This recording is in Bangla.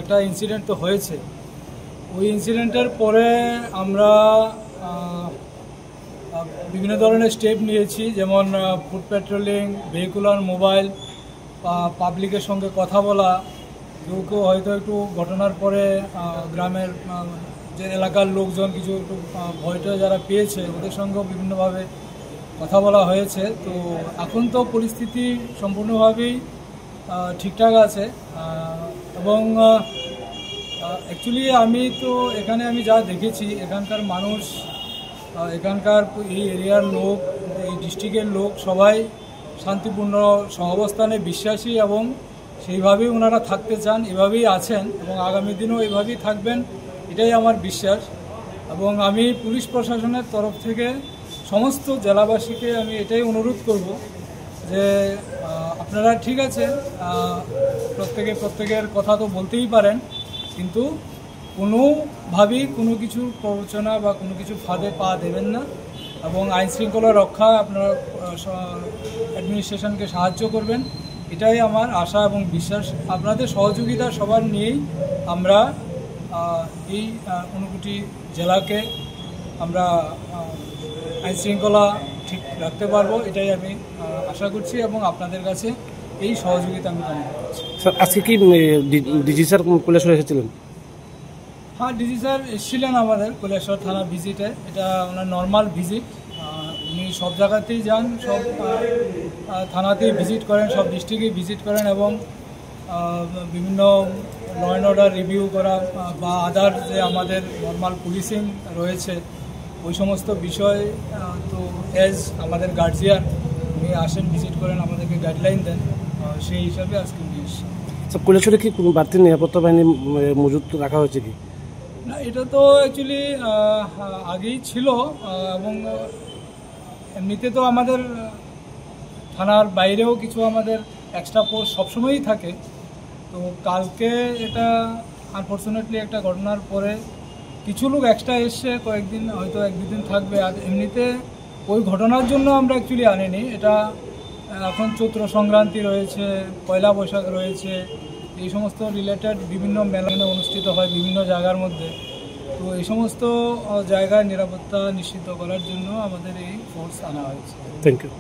একটা ইনসিডেন্ট তো হয়েছে। ওই ইনসিডেন্টের পরে আমরা বিভিন্ন ধরনের স্টেপ নিয়েছি, যেমন ফুট পেট্রোলিং, ভেহিকুলার মোবাইল, পাবলিকের সঙ্গে কথা বলা। কেউ কেউ হয়তো একটু ঘটনার পরে গ্রামের যে এলাকার লোকজন কিছু একটু ভয়টা যারা পেয়েছে ওদের সঙ্গেও বিভিন্নভাবে কথা বলা হয়েছে। তো এখন তো পরিস্থিতি সম্পূর্ণভাবেই ঠিকঠাক আছে। এবং অ্যাকচুয়ালি আমি যা দেখেছি, এখানকার মানুষ, এখানকার এই এরিয়ার লোক, এই ডিস্ট্রিক্টের লোক সবাই শান্তিপূর্ণ সহাবস্থানে বিশ্বাসী এবং সেইভাবেই ওনারা থাকতে চান, এভাবেই আছেন এবং আগামী দিনেও এইভাবেই থাকবেন, এটাই আমার বিশ্বাস। এবং আমি পুলিশ প্রশাসনের তরফ থেকে সমস্ত জেলাবাসীকে আমি এটাই অনুরোধ করব যে আপনারা ঠিক আছে, প্রত্যেকের কথা তো বলতেই পারেন, কিন্তু কোনোভাবেই কোনো কিছুর প্ররোচনা বা কোনো কিছু ফাঁদে পা দেবেন না এবং আইন শৃঙ্খলা রক্ষায় আপনারা অ্যাডমিনিস্ট্রেশনকে সাহায্য করবেন, এটাই আমার আশা এবং বিশ্বাস। আপনাদের সহযোগিতা সবার নিয়েই আমরা এই ঊনকোটি জেলাকে আমরা আইন শৃঙ্খলা ঠিক রাখতে পারবো, এটাই আমি আশা করছি এবং আপনাদের কাছে এই সহযোগিতা আমি কামনা করছি। স্যার, আজকে কি ডিজি স্যার কৈলাসহর এসেছিলেন? হ্যাঁ, ডিজি স্যার এসেছিলেন আমাদের কৈলাসহর থানা ভিজিটে। এটা ওনার নর্মাল ভিজিট। উনি সব জায়গাতেই যান, সব থানাতেই ভিজিট করেন, সব ডিস্ট্রিক্টেই ভিজিট করেন এবং বিভিন্ন ল অ্যান্ড অর্ডার রিভিউ করা বা আদার যে আমাদের নর্মাল পুলিশিং রয়েছে ওই সমস্ত বিষয়। তো অ্যাজ আমাদের গার্জিয়ান উনি আসেন, ভিজিট করেন, আমাদেরকে গাইডলাইন দেন, সেই হিসাবে আজকে উনি এসেছেন। স্যার, কৈলাসহরে কি কোনো বাড়তি নিরাপত্তা বাহিনী মজুত রাখা হয়েছে কি? না, এটা তো অ্যাকচুয়ালি আগেই ছিল এবং এমনিতে তো আমাদের থানার বাইরেও কিছু আমাদের এক্সট্রা পোস্ট সবসময়ই থাকে। তো কালকে এটা আনফর্চুনেটলি একটা ঘটনার পরে কিছু লোক এক্সট্রা এসছে, কয়েকদিন হয়তো 1-2 দিন থাকবে। আর এমনিতে ওই ঘটনার জন্য আমরা অ্যাকচুয়ালি আনিনি। এটা এখন চৈত্র সংক্রান্তি রয়েছে, পয়লা বৈশাখ রয়েছে, এই সমস্ত রিলেটেড বিভিন্ন মেলা অনুষ্ঠিত হয় বিভিন্ন জায়গার মধ্যে। তো এই সমস্ত জায়গায় নিরাপত্তা নিশ্চিত করার জন্য আমাদের এই ফোর্স আনা হয়েছে। Thank you.